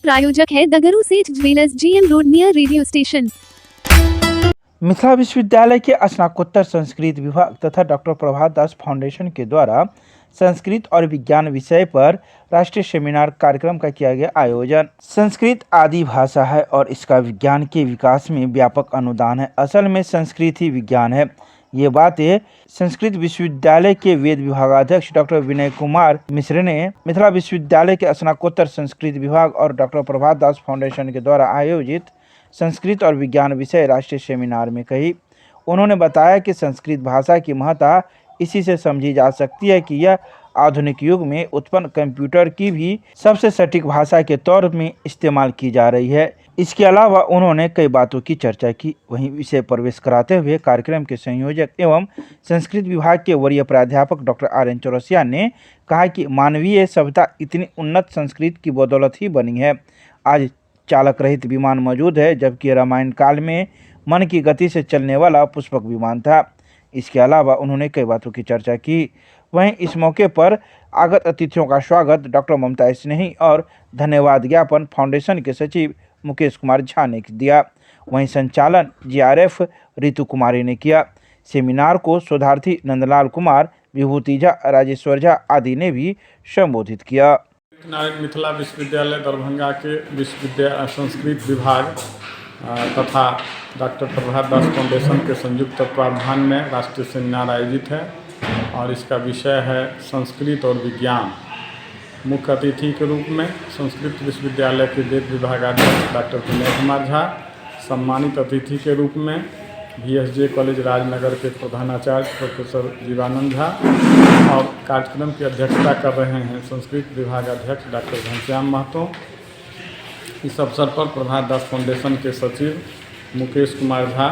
प्रायोजक है द गुरु सेठ jewellers, GM road, near radio station. Mithila विश्वविद्यालय के स्नातकोत्तर संस्कृत विभाग तथा डॉक्टर प्रभात दास फाउंडेशन के द्वारा संस्कृत और विज्ञान विषय पर राष्ट्रीय सेमिनार कार्यक्रम का किया गया आयोजन। संस्कृत आदि भाषा है और इसका विज्ञान के विकास में व्यापक अनुदान है। असल में संस्कृत ही विज्ञान है। ये बातें संस्कृत विश्वविद्यालय के वेद विभागाध्यक्ष डॉक्टर विनय कुमार मिश्र ने मिथिला विश्वविद्यालय के स्नातकोत्तर संस्कृत विभाग और डॉक्टर प्रभात दास फाउंडेशन के द्वारा आयोजित संस्कृत और विज्ञान विषय राष्ट्रीय सेमिनार में कही। उन्होंने बताया कि संस्कृत भाषा की महत्ता इसी से समझी जा सकती है कि यह आधुनिक युग में उत्पन्न कंप्यूटर की भी सबसे सटीक भाषा के तौर में इस्तेमाल की जा रही है। इसके अलावा उन्होंने कई बातों की चर्चा की। वहीं विषय प्रवेश कराते हुए कार्यक्रम के संयोजक एवं संस्कृत विभाग के वरीय प्राध्यापक डॉक्टर RN चौरसिया ने कहा कि मानवीय सभ्यता इतनी उन्नत संस्कृत की बदौलत ही बनी है। आज चालक रहित विमान मौजूद है, जबकि रामायण काल में मन की गति से चलने वाला पुष्पक विमान था। इसके अलावा उन्होंने कई बातों की चर्चा की। वहीं इस मौके पर आगत अतिथियों का स्वागत डॉक्टर ममता स्नेही और धन्यवाद ज्ञापन फाउंडेशन के सचिव मुकेश कुमार झा ने दिया। वहीं संचालन GRF रितु कुमारी ने किया। सेमिनार को शोधार्थी नंदलाल कुमार, विभूति झा, राजेश्वर झा आदि ने भी संबोधित किया। मिथिला विश्वविद्यालय दरभंगा के संस्कृत विभाग तथा डॉक्टर प्रभात दास फाउंडेशन के संयुक्त तत्वावधान में राष्ट्रीय सेमिनार आयोजित है और इसका विषय है संस्कृत और विज्ञान। मुख्य अतिथि के रूप में संस्कृत विश्वविद्यालय के वेद विभागाध्यक्ष डॉक्टर विनय कुमार झा, सम्मानित अतिथि के रूप में VSJ कॉलेज राजनगर के प्रधानाचार्य प्रोफेसर जीवानंद झा और कार्यक्रम की अध्यक्षता कर रहे हैं संस्कृत विभागाध्यक्ष डॉक्टर घनश्याम महतो। इस अवसर पर प्रभात दास फाउंडेशन के सचिव मुकेश कुमार झा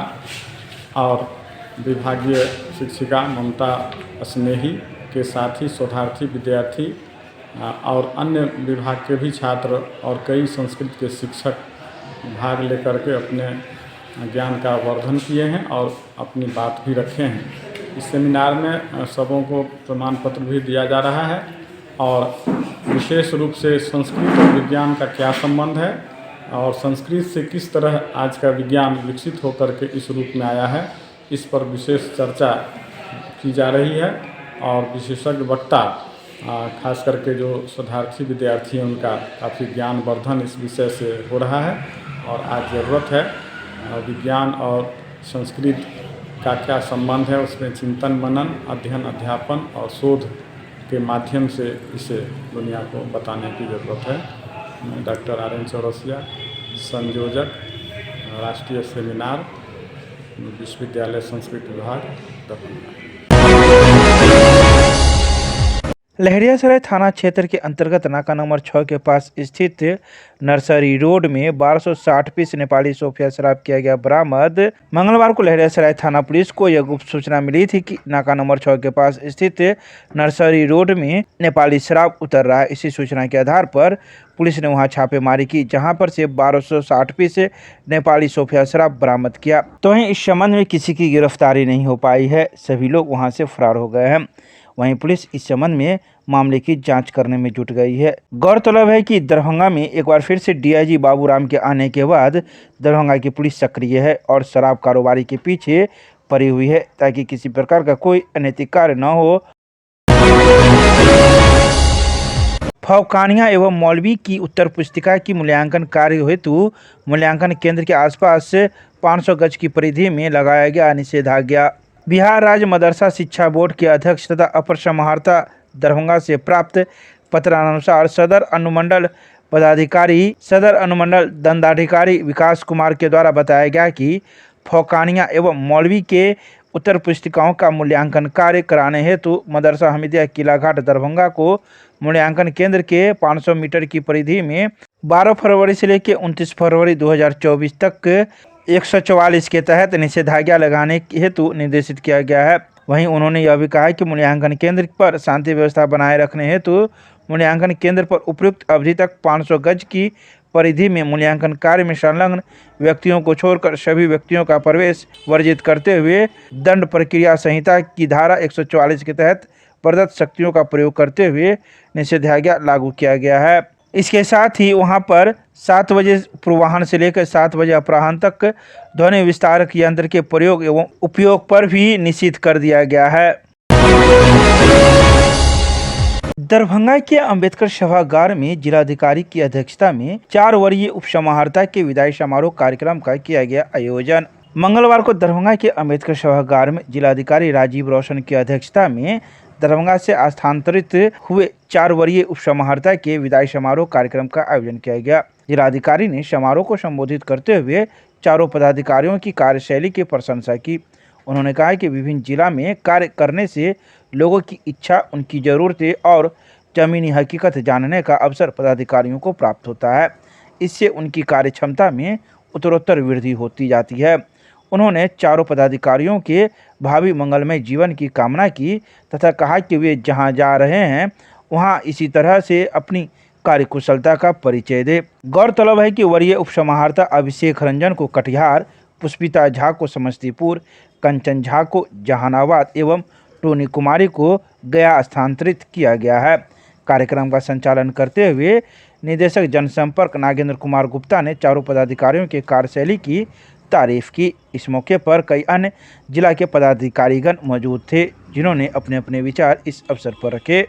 और विभागीय शिक्षिका ममता स्नेही के साथ ही शोधार्थी विद्यार्थी और अन्य विभाग के भी छात्र और कई संस्कृत के शिक्षक भाग लेकर के अपने ज्ञान का वर्धन किए हैं और अपनी बात भी रखे हैं। इस सेमिनार में सबों को प्रमाण पत्र भी दिया जा रहा है और विशेष रूप से संस्कृत और विज्ञान का क्या संबंध है और संस्कृत से किस तरह आज का विज्ञान विकसित होकर के इस रूप में आया है, इस पर विशेष चर्चा की जा रही है। और विशेषज्ञ वक्ता खास करके जो शोधार्थी विद्यार्थी हैं उनका काफ़ी ज्ञान वर्धन इस विषय से हो रहा है और आज ज़रूरत है विज्ञान और संस्कृत का क्या संबंध है, उसमें चिंतन मनन, अध्ययन अध्यापन और शोध के माध्यम से इसे दुनिया को बताने की ज़रूरत है। डॉक्टर RN चौरसिया, संयोजक राष्ट्रीय सेमिनार विश्वविद्यालय संस्कृत विभाग दरभंगा। लहरियासराय थाना क्षेत्र के अंतर्गत नाका नंबर 6 के पास स्थित नर्सरी रोड में 1260 पीस नेपाली सोफिया शराब किया गया बरामद। मंगलवार को लहरियासराय थाना पुलिस को यह गुप्त सूचना मिली थी कि नाका नंबर 6 के पास स्थित नर्सरी रोड में नेपाली शराब उतर रहा है। इसी सूचना के आधार पर पुलिस ने वहां छापेमारी की, जहां पर से 1260 पीस नेपाली सोफिया शराब बरामद किया। तो इस संबंध में किसी की गिरफ्तारी नहीं हो पाई है। सभी लोग वहां से फरार हो गए हैं। वहीं पुलिस इस संबंध में मामले की जांच करने में जुट गई है। गौरतलब है कि दरभंगा में एक बार फिर से DIG बाबूराम के आने के बाद दरभंगा की पुलिस सक्रिय है और शराब कारोबारी के पीछे पड़ी हुई है ताकि किसी प्रकार का कोई अनैतिक कार्य न हो। फौकानिया एवं मौलवी की उत्तर पुस्तिका की मूल्यांकन कार्य हेतु मूल्यांकन केंद्र के आसपास 500 गज की परिधि में लगाया गया निषेधाज्ञा। बिहार राज्य मदरसा शिक्षा बोर्ड के अध्यक्ष तथा अपर समाहर्ता दरभंगा से प्राप्त पत्रानुसार सदर अनुमंडल दंडाधिकारी विकास कुमार के द्वारा बताया गया कि फौकानिया एवं मौलवी के उत्तर पुस्तिकाओं का मूल्यांकन कार्य कराने हेतु मदरसा हमीदिया किलाघाट दरभंगा को मूल्यांकन केंद्र के 500 मीटर की परिधि में 12 फरवरी से लेकर 29 फरवरी 2024 तक 144 के तहत निषेधाज्ञा लगाने हेतु निर्देशित किया गया है। वहीं उन्होंने यह भी कहा कि मूल्यांकन केंद्र पर शांति व्यवस्था बनाए रखने हेतु मूल्यांकन केंद्र पर उपयुक्त अवधि तक 500 गज की परिधि में मूल्यांकन कार्य में संलग्न व्यक्तियों को छोड़कर सभी व्यक्तियों का प्रवेश वर्जित करते हुए दंड प्रक्रिया संहिता की धारा 144 के तहत प्रदत्त शक्तियों का प्रयोग करते हुए निषेधाज्ञा लागू किया गया है। इसके साथ ही वहां पर 7 बजे पूर्वाह्न से लेकर 7 बजे अपराह्न तक ध्वनि विस्तारक यंत्र के प्रयोग एवं उपयोग पर भी निषेध कर दिया गया है। दरभंगा के अंबेडकर सभागार में जिलाधिकारी की अध्यक्षता में 4 वरीय उपसमाहर्ता के विदाई समारोह कार्यक्रम का किया गया आयोजन। मंगलवार को दरभंगा के अंबेडकर सभागार में जिलाधिकारी राजीव रोशन की अध्यक्षता में दरभंगा से स्थानांतरित हुए 4 वरीय उपसमाहर्ता के विदाई समारोह कार्यक्रम का आयोजन किया गया। जिलाधिकारी ने समारोह को संबोधित करते हुए चारों पदाधिकारियों की कार्यशैली की प्रशंसा की। उन्होंने कहा कि विभिन्न जिला में कार्य करने से लोगों की इच्छा, उनकी ज़रूरतें और ज़मीनी हकीकत जानने का अवसर पदाधिकारियों को प्राप्त होता है। इससे उनकी कार्यक्षमता में उत्तरोत्तर वृद्धि होती जाती है। उन्होंने चारों पदाधिकारियों के भावी मंगलमय जीवन की कामना की तथा कहा कि वे जहां जा रहे हैं वहां इसी तरह से अपनी कार्यकुशलता का परिचय दे। गौरतलब है कि वरीय उपसमाहर्ता अभिषेक रंजन को कटिहार, पुष्पिता झा को समस्तीपुर, कंचन झा को जहानाबाद एवं टोनी कुमारी को गया स्थानांतरित किया गया है। कार्यक्रम का संचालन करते हुए निदेशक जनसंपर्क नागेंद्र कुमार गुप्ता ने चारों पदाधिकारियों के कार्यशैली की तारीफ की। इस मौके पर कई अन्य जिला के पदाधिकारीगण मौजूद थे, जिन्होंने अपने अपने विचार इस अवसर पर रखे।